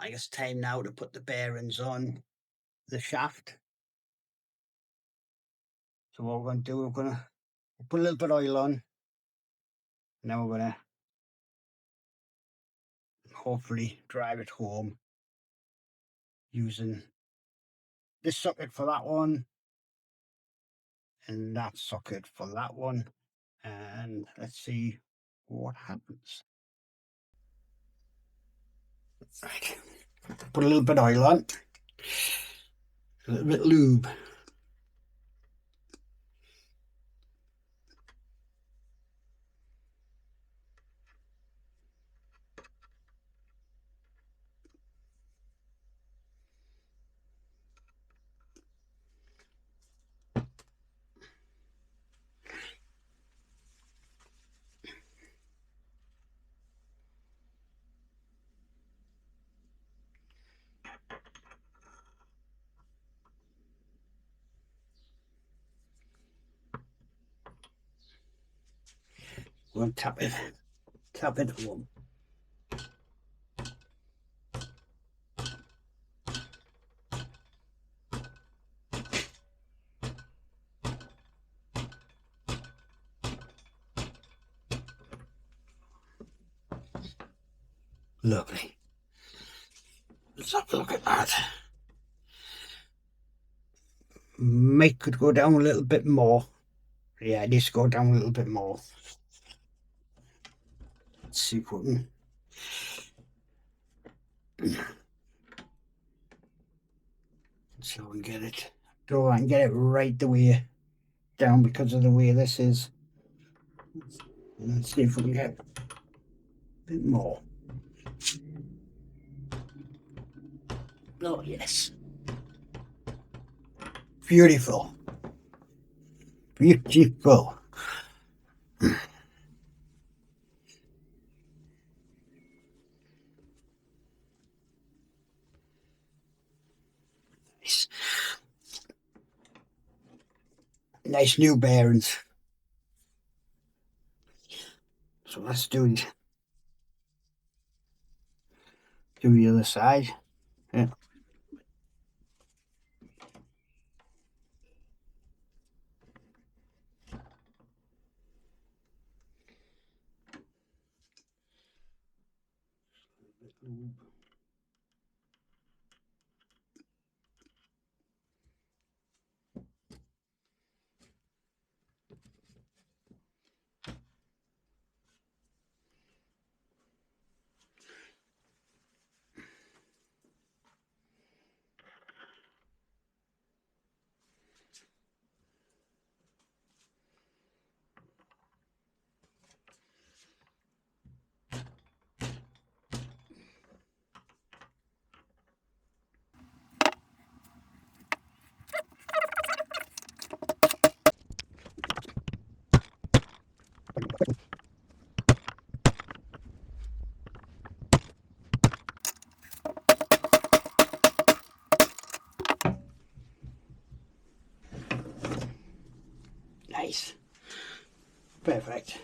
I guess time now to put the bearings on the shaft. So what we're going to do, we're going to put a little bit of oil on, and then we're going to hopefully drive it home using this socket for that one and that socket for that one, and let's see what happens. Right, put a little bit of oil on, a little bit of lube. We're going to tap it home. Lovely. Let's have a look at that. Could go down a little bit more. Yeah, it needs to go down a little bit more. Let's see if we can. So we can get it. Go and get it right the way down because of the way this is. And let's see if we can get a bit more. Oh yes. Beautiful. Beautiful. Nice. Nice new bearings. So let's do the other side. Yeah. Nice. Perfect.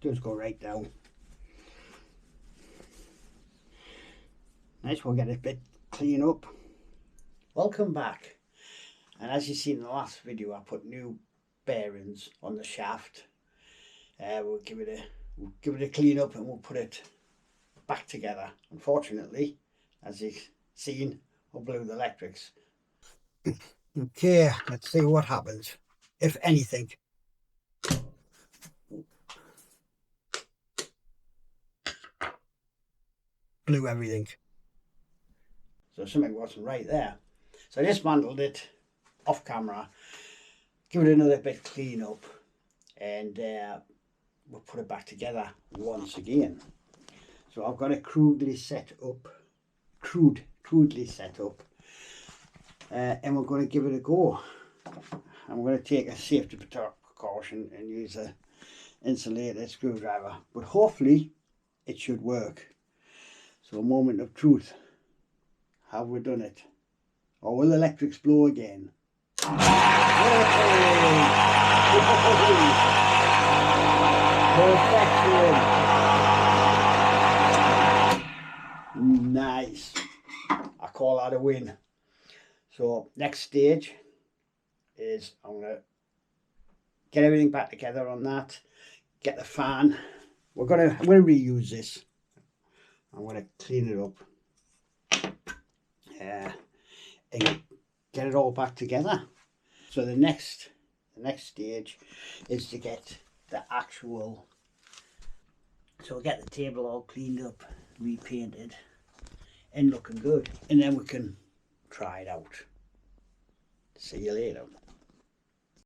Just go right down. Nice, we'll get it a bit clean up. Welcome back. And as you see in the last video, I put new bearings on the shaft. We'll give it a clean up and we'll put it back together. Unfortunately, as you've seen, I blew the electrics. Okay, let's see what happens, if anything. Blew everything. So something wasn't right there. So I dismantled it off camera, give it another bit clean up, and we'll put it back together once again. So I've got it crudely set up, and we're going to give it a go. I'm going to take a safety precaution and use a insulated screwdriver, but hopefully it should work. So a moment of truth. Have we done it? Or will the electrics blow again? Perfection! Nice. I call that a win. So next stage is I'm going to get everything back together on that, get the fan. I'm going to reuse this. I'm going to clean it up and get it all back together. So the next stage is to get the actual, so we'll get the table all cleaned up, repainted and looking good, and then we can try it out. See you later.